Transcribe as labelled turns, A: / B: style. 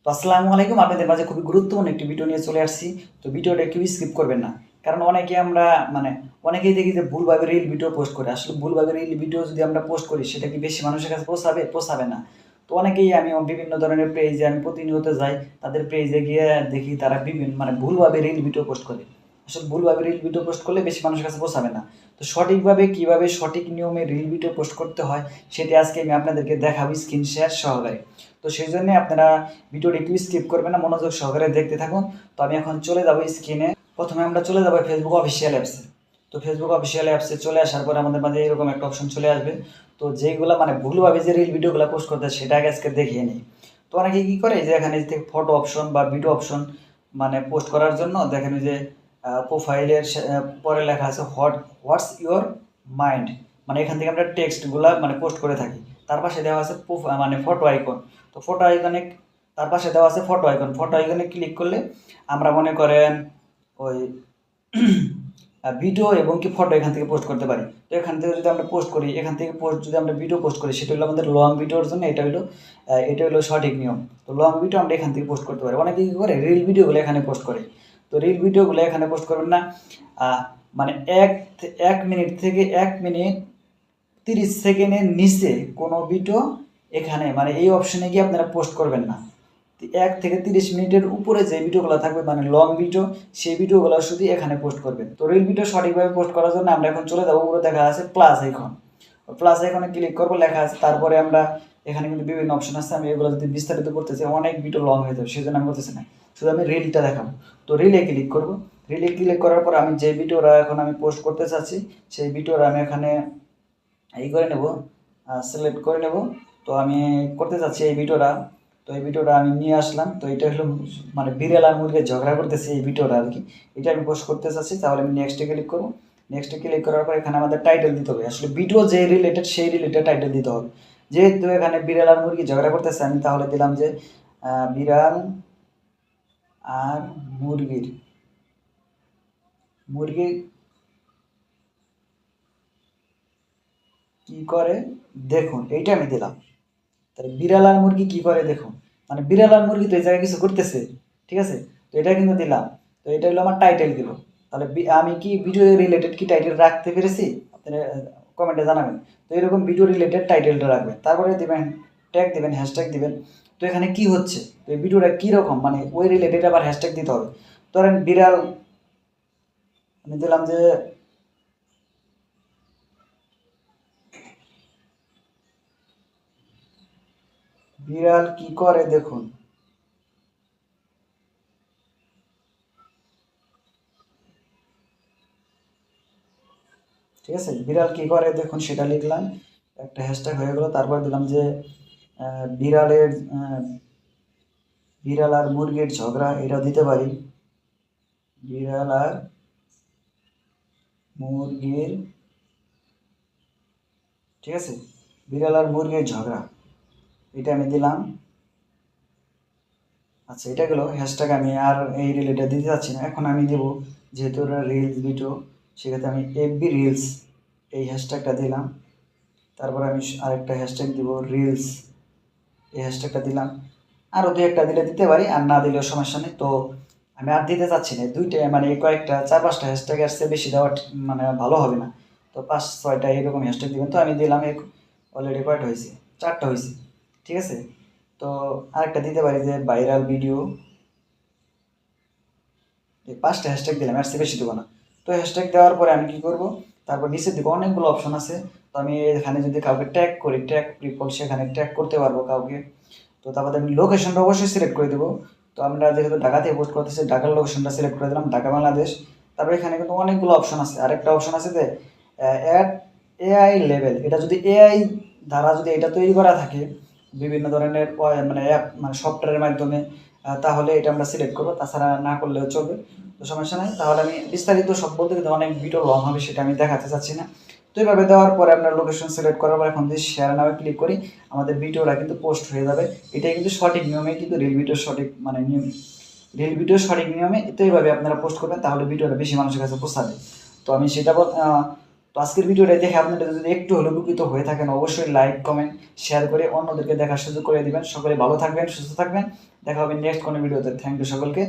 A: তো আসসালামু আলাইকুম, আপনাদের মাঝে খুবই গুরুত্বপূর্ণ একটি ভিডিও নিয়ে চলে আসছি। তো ভিডিওটা কেউ স্কিপ করবেন না, কারণ আমরা মানে অনেকেই দেখি যে ভুলভাবে রিল ভিডিও পোস্ট করে। আসলে ভুলভাবে রিল ভিডিও যদি আমরা পোস্ট করি, সেটা কি বেশি মানুষের কাছে পৌঁছাবে না। তো অনেকেই আমি বিভিন্ন ধরনের পেজে আমি প্রতিনিয়ত যাই, তাদের পেজে গিয়ে দেখি তারা বিভিন্ন ভুলভাবে রিল ভিডিও পোস্ট করে। আসলে ভুলভাবে রিল ভিডিও পোস্ট করলে বেশি মানুষের কাছে পৌঁছাবে না। তো সঠিকভাবে কিভাবে সঠিক নিয়মে রিল ভিডিও পোস্ট করতে হয়, সেটি আজকে আমি আপনাদেরকে দেখাবো স্ক্রিন শেয়ার সহকারে। তো সেই জন্য আপনারা ভিডিওটি একটু স্কিপ করবেন না, মনোযোগ সহকারে দেখতে থাকুন। তো আমি এখন চলে যাব স্ক্রিনে। প্রথমে আমরা চলে যাব ফেসবুক অফিসিয়াল অ্যাপসে। তো ফেসবুক অফিসিয়াল অ্যাপসে চলে আসার পরে আমাদের মাঝে এরকম একটা অপশন চলে আসবে। তো যেগুলো ভুলভাবে যে রিল ভিডিওগুলো পোস্ট করতে হয়, সেটা আজকে দেখিয়ে নিই। তো অনেকে কী করে যে এখানে থেকে ফটো অপশন বা ভিডিও অপশন পোস্ট করার জন্য দেখেন যে প্রোফাইলের পরে লেখা আছে হোয়াটস ইউর মাইন্ড, এখান থেকে আমরা টেক্সটগুলো পোস্ট করে থাকি। তার পাশে দেওয়া আছে ফটো আইকন। তো ফটো আইকনে তার পাশে দেওয়া আছে ফটো আইকনে ক্লিক করলে আমরা মনে করেন ওই ভিডিও এবং কি ফটো এখান থেকে পোস্ট করতে পারি। তো এখান থেকে যদি আমরা পোস্ট করি, এখান থেকে যদি আমরা ভিডিও পোস্ট করি, সেটা হলো আমাদের লং ভিডিওর জন্য এটা হলো সঠিক নিয়ম। তো লং ভিডিও আমরা এখান থেকে পোস্ট করতে পারি। অনেকে কী করে রিল ভিডিওগুলো এখানে পোস্ট করে। তো রিল ভিডিওগুলো এখানে পোস্ট করবেন না। মানে এক মিনিট থেকে 1 মিনিট 30 সেকেন্ডের নিচে কোনো ভিডিও এখানে এই অপশনে গিয়ে আপনারা পোস্ট করবেন না। 1 থেকে 30 মিনিটের উপরে যে ভিডিওগুলো থাকবে লং ভিডিও, সেই ভিডিওগুলো শুধু এখানে পোস্ট করবেন। তো রিল ভিডিও সঠিকভাবে পোস্ট করার জন্য আমরা এখন চলে যাবো, উপরে দেখা আছে প্লাস আইকন। প্লাস আইকনে ক্লিক করবো, লেখা আছে। তারপরে আমরা এখানে কিন্তু বিভিন্ন অপশন আছে। আমি এগুলো যদি বিস্তারিত করতে চাই অনেক ভিডিও লং হয়ে যাবে, সেই জন্য আমি করতেছি না, শুধু আমি রিলটা দেখাবো। তো রিলে ক্লিক করবো। রিলে ক্লিক করার পর আমি যে ভিডিওটা এখন আমি পোস্ট করতে চাচ্ছি, সেই ভিডিওটা আমি এখানে করে নেব, সিলেক্ট করে নেব। তো আমি করতে চাচ্ছি এই ভিডিওটা। তো এই ভিডিওটা আমি নিয়ে আসলাম। তো এটা হলো বিড়াল আর মুরগির ঝগড়া করতেছি, এই ভিডিওটা আর কি। এটা আমি পোস্ট করতে চাচ্ছি। তাহলে আমি নেক্সটে ক্লিক করবো। নেক্সটে ক্লিক করার পর এখানে আমাদের টাইটেল দিতে হবে। আসলে ভিডিও যে রিলেটেড, সেই রিলেটেড টাইটেল দিতে হবে। যেহেতু এখানে বিড়াল আর মুরগি ঝগড়া করতেছে, আমি তাহলে দিলাম যে বিড়াল আর মুরগির মুরগি কি করে দেখুন, এইটা আমি দিলাম। তাহলে বিড়াল আর মুরগি কি করে দেখুন, বিড়াল আর মুরগি তো এই জায়গায় কিছু করতেছে, ঠিক আছে। তো এটা কিন্তু দিলাম। তো এটা হলো আমার টাইটেল দিল। তাহলে আমি কি ভিডিও রিলেটেড কি টাইটেল রাখতে পেরেছি, আপনারা কমেন্টে জানাবেন। তো এরকম ভিডিও রিলেটেড টাইটেলটা রাখবেন। তারপরে দিবেন ট্যাগ, দিবেন হ্যাশট্যাগ দিবেন। তো এখানে কি হচ্ছে, তো এই ভিডিওটা কীরকম ওই রিলেটেড আবার হ্যাশট্যাগ দিতে হবে। ধরেন বিড়াল, আমি দিলাম যে বিড়াল কি করে দেখুন। ঠিক আছে, বিড়াল কি করে দেখুন, সেটা লিখলাম, একটা হ্যাশট্যাগ হয়ে গেল। তারপর দিলাম যে বিড়ালের বিড়াল আর মুরগির ঝগড়া, এটা দিতে পারি। বিড়াল আর মুরগির, ঠিক আছে, বিড়াল আর মুরগির ঝগড়া, এটা আমি দিলাম। আচ্ছা, এটা গেলো হ্যাশট্যাগ। আমি আর এই রিলেটেড দিতে যাচ্ছি না। এখন আমি দেবো, যেহেতু ওরা রিলস ভিডিও, সেক্ষেত্রে আমি এফবি রিলস, এই হ্যাশট্যাগটা দিলাম। তারপর আমি আরেকটা হ্যাশট্যাগ দিব রিলস, এই হ্যাশট্যাগটা দিলাম। আরও দু একটা দিলে দিতে পারি, আর না দিলেও সমস্যা নেই। তো আমি আর দিতে চাচ্ছি না। দুইটা এই কয়েকটা 4-5টা হ্যাশট্যাগ আসছে, বেশি দেওয়া ভালো হবে না। তো 5-6টা এরকম হ্যাশট্যাগ দিবেন। তো আমি দিলাম, অলরেডি কয়টা হয়েছে, 4টা হয়েছে, ঠিক আছে। তো আরেকটা দিতে পারি যে ভাইরাল ভিডিও, এই 5টা হ্যাশট্যাগ দিলাম, আর বেশি দেবো না। তো হ্যাশট্যাগ দেওয়ার পরে আমি কি করব, তারপর নিচের দিকে অনেকগুলো অপশন আছে। তো আমি এখানে যদি কাউকে ট্যাগ করি, ট্যাগ পিপল, সেখানে ট্যাগ করতে পারবো কাউকে। তো তারপরে আমি লোকেশনটা অবশ্যই সিলেক্ট করে দেবো। তো আমরা যেহেতু ঢাকা থেকে পোস্ট করতেছি, ঢাকার লোকেশনটা সিলেক্ট করে দিলাম, ঢাকা বাংলাদেশ। তারপরে এখানে কিন্তু অনেকগুলো অপশন আছে। আরেকটা অপশন আছে যে অ্যাড এআই লেভেল। এটা যদি এআই দ্বারা যদি এটা তৈরি করা থাকে বিভিন্ন ধরনের অ্যাপ সফটওয়্যারের মাধ্যমে, তাহলে এটা আমরা সিলেক্ট করবো, তাছাড়া না করলেও চলবে। তো সমস্যা নাই। তাহলে আমি বিস্তারিত সব বলতে কিন্তু অনেক ভিডিও লং হবে, সেটা আমি দেখাতে চাচ্ছি না। তো এইভাবে দেওয়ার পরে আমরা লোকেশন সিলেক্ট করার পর এখন যদি শেয়ার নামে ক্লিক করি, আমাদের ভিডিওটা কিন্তু পোস্ট হয়ে যাবে। এটাই কিন্তু সঠিক নিয়মে, কিন্তু রিল ভিডিও সঠিক নিয়ম, রিল ভিডিও সঠিক নিয়মে। তো এইভাবে আপনারা পোস্ট করবেন, তাহলে ভিডিওটা বেশি মানুষের কাছে পৌঁছাবে। তো আমি সেটা তো আজকের ভিডিওটা দেখে আপনারা যদি একটু হলেও উপকৃত হয়ে থাকেন অবশ্যই লাইক কমেন্ট শেয়ার করে অন্যদেরকে দেখার সুযোগ করে দিবেন। সকলে ভালো থাকবেন, সুস্থ থাকবেন। দেখা হবে নেক্সট কোনো ভিডিওতে। থ্যাংক ইউ সকলকে।